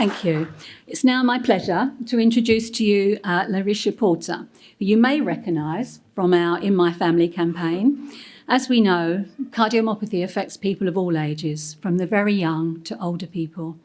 Thank you. It's now my pleasure to introduce to you LaRisha Porter, who you may recognise from our In My Family campaign. As we know, cardiomyopathy affects people of all ages, from the very young to older people.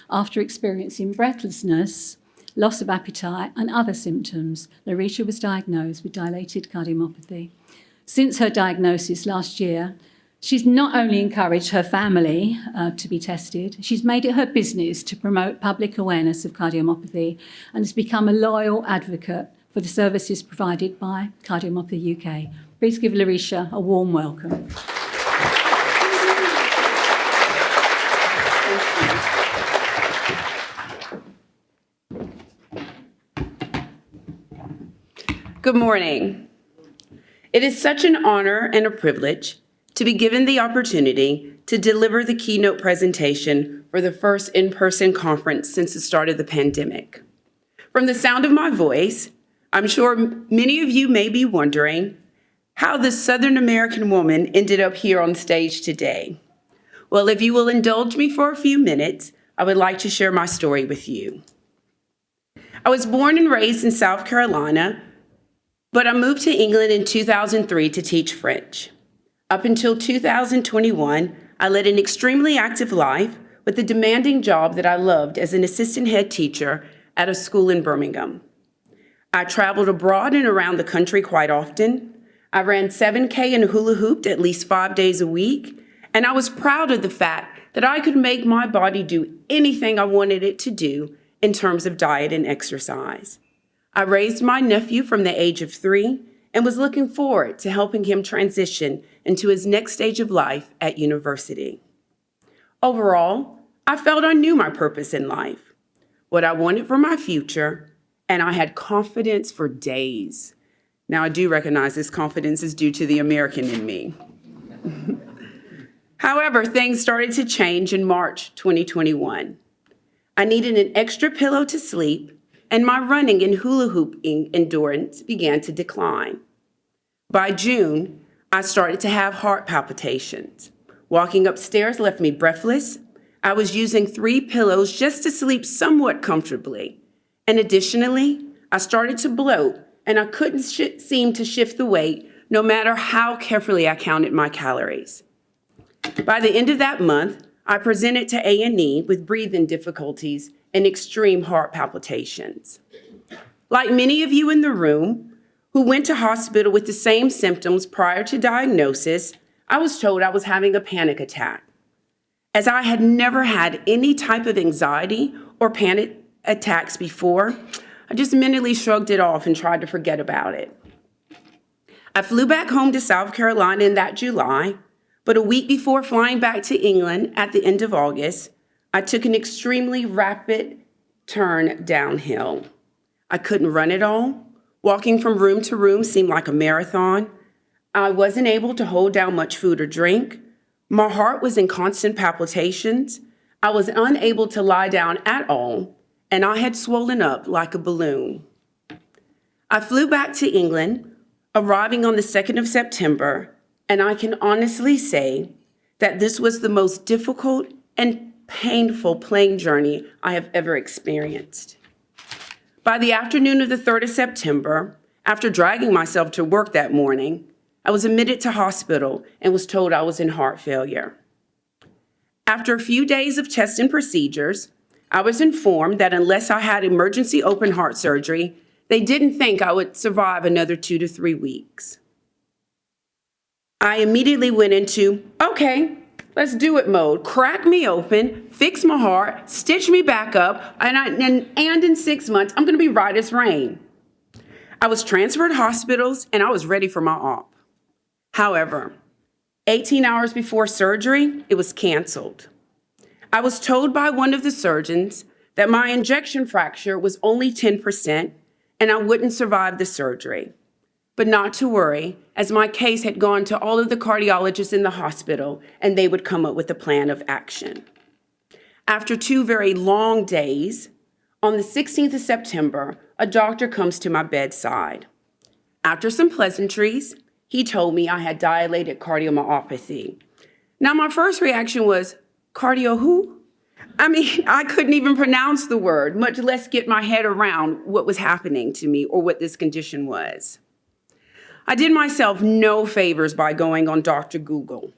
After experiencing breathlessness, loss of appetite and other symptoms, LaRisha was diagnosed with dilated cardiomyopathy. Since her diagnosis last year, she's not only encouraged her family to be tested, she's made it her business to promote public awareness of cardiomyopathy and has become a loyal advocate for the services provided by Cardiomyopathy UK. Please give LaRisha a warm welcome. Good morning. It is such an honor and a privilege to be given the opportunity to deliver the keynote presentation for the first in-person conference since the start of the pandemic. From the sound of my voice, I'm sure many of you may be wondering how this Southern American woman ended up here on stage today. Well, if you will indulge me for a few minutes, I would like to share my story with you. I was born and raised in South Carolina, but I moved to England in 2003 to teach French. Up until 2021, I led an extremely active life with a demanding job that I loved as an assistant head teacher at a school in Birmingham. I traveled abroad and around the country quite often. I ran 7K and hula hooped at least 5 days a week, and I was proud of the fact that I could make my body do anything I wanted it to do in terms of diet and exercise. I raised my nephew from the age of 3 and was looking forward to helping him transition into his next stage of life at university. Overall, I felt I knew my purpose in life, what I wanted for my future, and I had confidence for days. Now, I do recognize this confidence is due to the American in me. However, things started to change in March 2021. I needed an extra pillow to sleep, and my running and hula hooping endurance began to decline. By June, I started to have heart palpitations. Walking upstairs left me breathless. I was using 3 pillows just to sleep somewhat comfortably. And additionally, I started to bloat, and I couldn't seem to shift the weight no matter how carefully I counted my calories. By the end of that month, I presented to A&E with breathing difficulties and extreme heart palpitations. Like many of you in the room who went to hospital with the same symptoms prior to diagnosis, I was told I was having a panic attack. As I had never had any type of anxiety or panic attacks before, I just mentally shrugged it off and tried to forget about it. I flew back home to South Carolina in that July, but a week before flying back to England at the end of August, I took an extremely rapid turn downhill. I couldn't run at all. Walking from room to room seemed like a marathon. I wasn't able to hold down much food or drink. My heart was in constant palpitations. I was unable to lie down at all, and I had swollen up like a balloon. I flew back to England, arriving on the 2nd of September, and I can honestly say that this was the most difficult and painful plane journey I have ever experienced. By the afternoon of the 3rd of September, after dragging myself to work that morning, I was admitted to hospital and was told I was in heart failure. After a few days of tests and procedures, I was informed that unless I had emergency open heart surgery, they didn't think I would survive another 2 to 3 weeks. I immediately went into, okay, let's do it mode. Crack me open, fix my heart, stitch me back up, and in 6 months, I'm gonna be right as rain. I was transferred hospitals and I was ready for my op. However, 18 hours before surgery, it was canceled. I was told by one of the surgeons that my injection fracture was only 10% and I wouldn't survive the surgery. But not to worry, as my case had gone to all of the cardiologists in the hospital and they would come up with a plan of action. After 2 very long days, on the 16th of September, a doctor comes to my bedside. After some pleasantries, he told me I had dilated cardiomyopathy. Now, my first reaction was, cardio who? I couldn't even pronounce the word, much less get my head around what was happening to me or what this condition was. I did myself no favors by going on Dr. Google.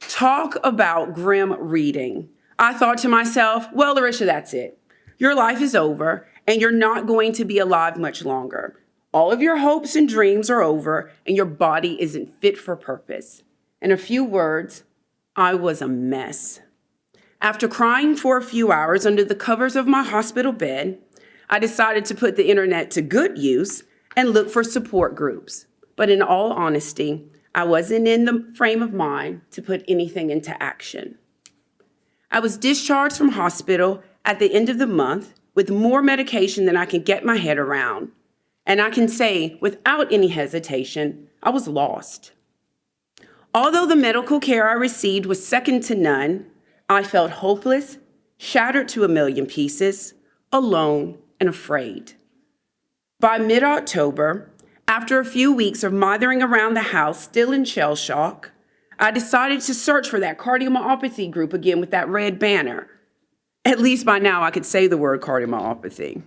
Talk about grim reading. I thought to myself, well, LaRisha, that's it. Your life is over, and you're not going to be alive much longer. All of your hopes and dreams are over, and your body isn't fit for purpose. In a few words, I was a mess. After crying for a few hours under the covers of my hospital bed, I decided to put the internet to good use and look for support groups. But in all honesty, I wasn't in the frame of mind to put anything into action. I was discharged from hospital at the end of the month with more medication than I can get my head around. And I can say, without any hesitation, I was lost. Although the medical care I received was second to none, I felt hopeless, shattered to a million pieces, alone, and afraid. By mid-October, after a few weeks of mothering around the house, still in shell shock, I decided to search for that cardiomyopathy group again with that red banner. At least by now I could say the word cardiomyopathy.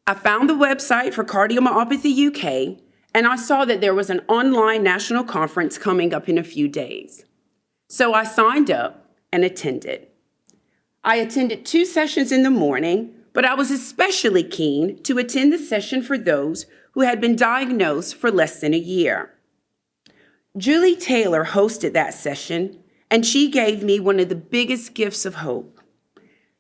I found the website for Cardiomyopathy UK, and I saw that there was an online national conference coming up in a few days. So I signed up and attended. I attended 2 sessions in the morning, but I was especially keen to attend the session for those who had been diagnosed for less than a year. Julie Taylor hosted that session, and she gave me one of the biggest gifts of hope.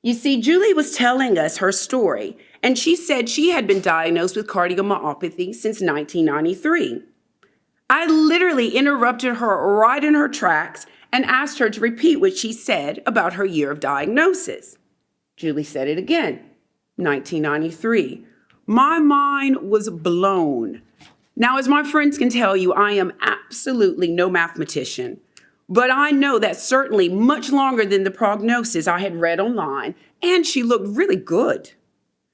You see, Julie was telling us her story, and she said she had been diagnosed with cardiomyopathy since 1993. I literally interrupted her right in her tracks and asked her to repeat what she said about her year of diagnosis. Julie said it again, 1993. My mind was blown. Now, as my friends can tell you, I am absolutely no mathematician, but I know that's certainly much longer than the prognosis I had read online, and she looked really good.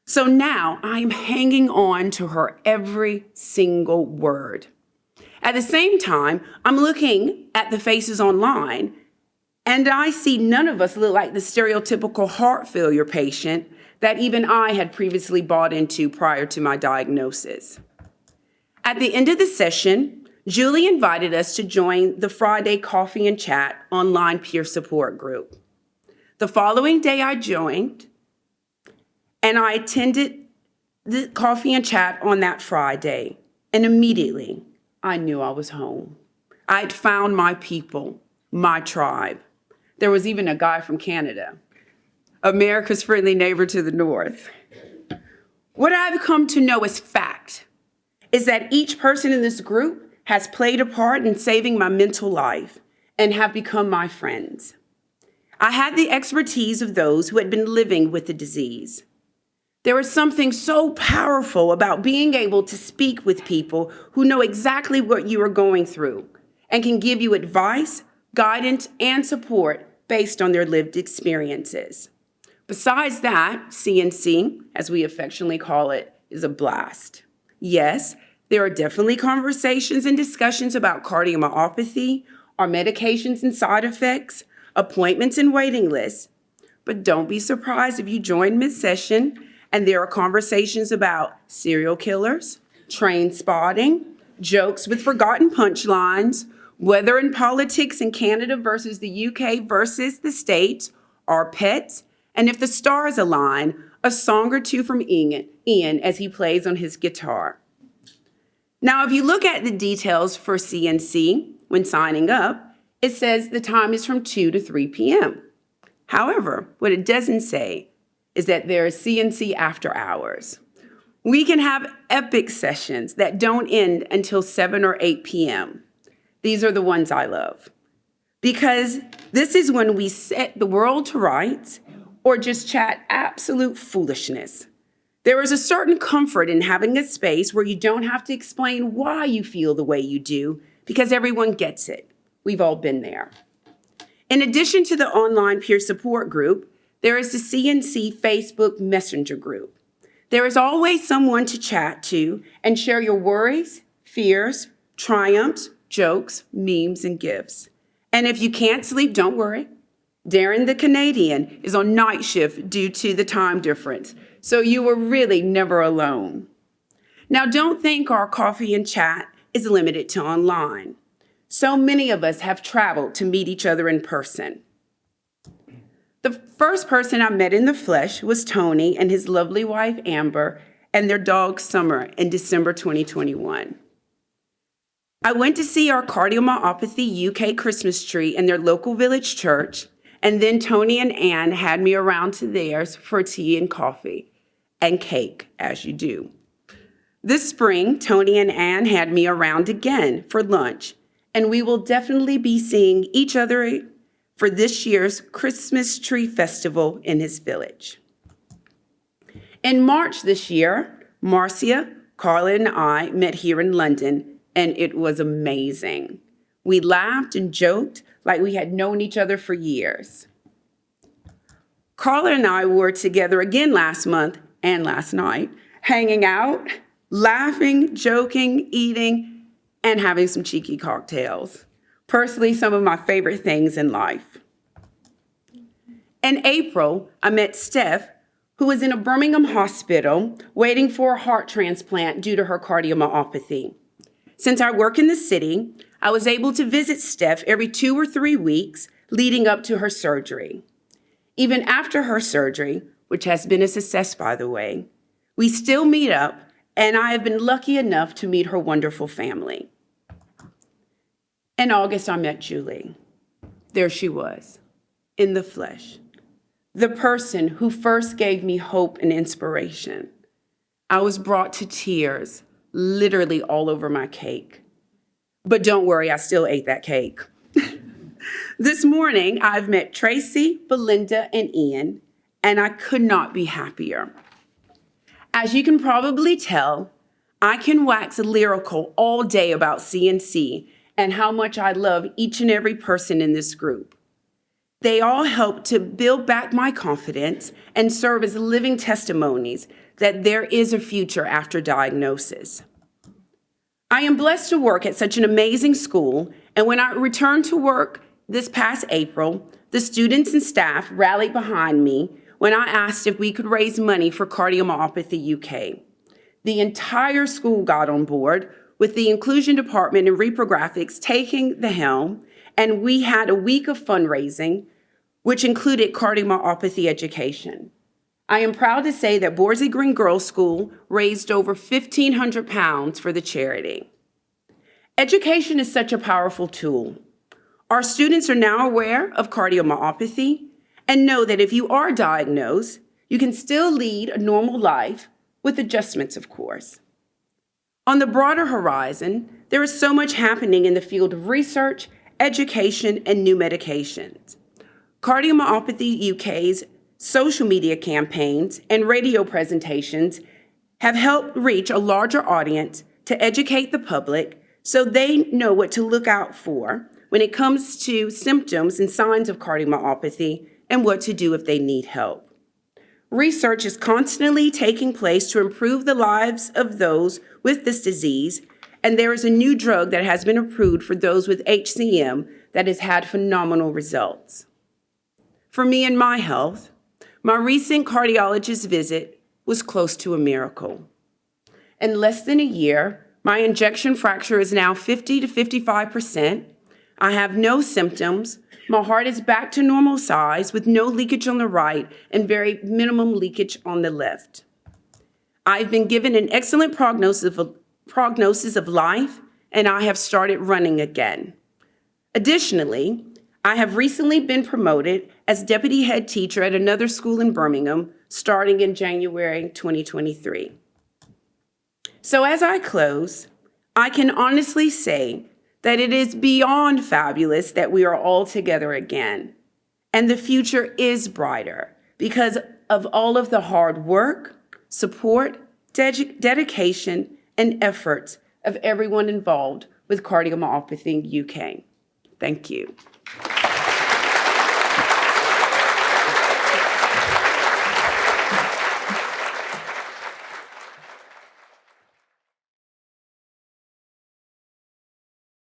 So now I'm hanging on to her every single word. At the same time, I'm looking at the faces online, and I see none of us look like the stereotypical heart failure patient that even I had previously bought into prior to my diagnosis. At the end of the session, Julie invited us to join the Friday Coffee and Chat online peer support group. The following day I joined, and I attended the Coffee and Chat on that Friday, and immediately I knew I was home. I'd found my people, my tribe. There was even a guy from Canada, America's friendly neighbor to the north. What I've come to know as fact is that each person in this group has played a part in saving my mental life and have become my friends. I had the expertise of those who had been living with the disease. There is something so powerful about being able to speak with people who know exactly what you are going through and can give you advice, guidance, and support based on their lived experiences. Besides that, CNC, as we affectionately call it, is a blast. Yes, there are definitely conversations and discussions about cardiomyopathy, our medications and side effects, appointments and waiting lists. But don't be surprised if you join mid-session and there are conversations about serial killers, train spotting, jokes with forgotten punchlines, weather and politics in Canada versus the UK versus the States, our pets, and if the stars align, a song or two from Ian as he plays on his guitar. Now, if you look at the details for CNC when signing up, it says the time is from 2 to 3 p.m. However, what it doesn't say is that there is CNC after hours. We can have epic sessions that don't end until 7 or 8 p.m. These are the ones I love, because this is when we set the world to rights or just chat absolute foolishness. There is a certain comfort in having a space where you don't have to explain why you feel the way you do, because everyone gets it. We've all been there. In addition to the online peer support group, there is the CNC Facebook Messenger group. There is always someone to chat to and share your worries, fears, triumphs, jokes, memes, and gifts. And if you can't sleep, don't worry. Darren, the Canadian, is on night shift due to the time difference, so you were really never alone. Now, don't think our coffee and chat is limited to online. So many of us have traveled to meet each other in person. The first person I met in the flesh was Tony and his lovely wife, Amber, and their dog, Summer, in December 2021. I went to see our Cardiomyopathy UK Christmas tree in their local village church, and then Tony and Ann had me around to theirs for tea and coffee, and cake, as you do. This spring, Tony and Ann had me around again for lunch, and we will definitely be seeing each other for this year's Christmas tree festival in his village. In March this year, Marcia, Carla, and I met here in London, and it was amazing. We laughed and joked like we had known each other for years. Carla and I were together again last month and last night, hanging out, laughing, joking, eating, and having some cheeky cocktails. Personally, some of my favorite things in life. In April, I met Steph, who was in a Birmingham hospital waiting for a heart transplant due to her cardiomyopathy. Since I work in the city, I was able to visit Steph every 2 or 3 weeks leading up to her surgery. Even after her surgery, which has been a success, by the way, we still meet up, and I have been lucky enough to meet her wonderful family. In August, I met Julie. There she was, in the flesh, the person who first gave me hope and inspiration. I was brought to tears, literally all over my cake. But don't worry, I still ate that cake. This morning, I've met Tracy, Belinda, and Ian, and I could not be happier. As you can probably tell, I can wax lyrical all day about CNC and how much I love each and every person in this group. They all help to build back my confidence and serve as living testimonies that there is a future after diagnosis. I am blessed to work at such an amazing school, and when I returned to work this past April, the students and staff rallied behind me when I asked if we could raise money for Cardiomyopathy UK. The entire school got on board, with the inclusion department and reprographics taking the helm, and we had a week of fundraising, which included cardiomyopathy education. I am proud to say that Borsley Green Girls School raised over £1,500 for the charity. Education is such a powerful tool. Our students are now aware of cardiomyopathy and know that if you are diagnosed, you can still lead a normal life with adjustments, of course. On the broader horizon, there is so much happening in the field of research, education, and new medications. Cardiomyopathy UK's social media campaigns and radio presentations have helped reach a larger audience to educate the public so they know what to look out for when it comes to symptoms and signs of cardiomyopathy and what to do if they need help. Research is constantly taking place to improve the lives of those with this disease, and there is a new drug that has been approved for those with HCM that has had phenomenal results. For me and my health, my recent cardiologist visit was close to a miracle. In less than a year, my injection fracture is now 50 to 55%. I have no symptoms. My heart is back to normal size with no leakage on the right and very minimum leakage on the left. I've been given an excellent prognosis of life, and I have started running again. Additionally, I have recently been promoted as deputy head teacher at another school in Birmingham, starting in January 2023. So as I close, I can honestly say that it is beyond fabulous that we are all together again. And the future is brighter because of all of the hard work, support, dedication, and efforts of everyone involved with Cardiomyopathy UK. Thank you.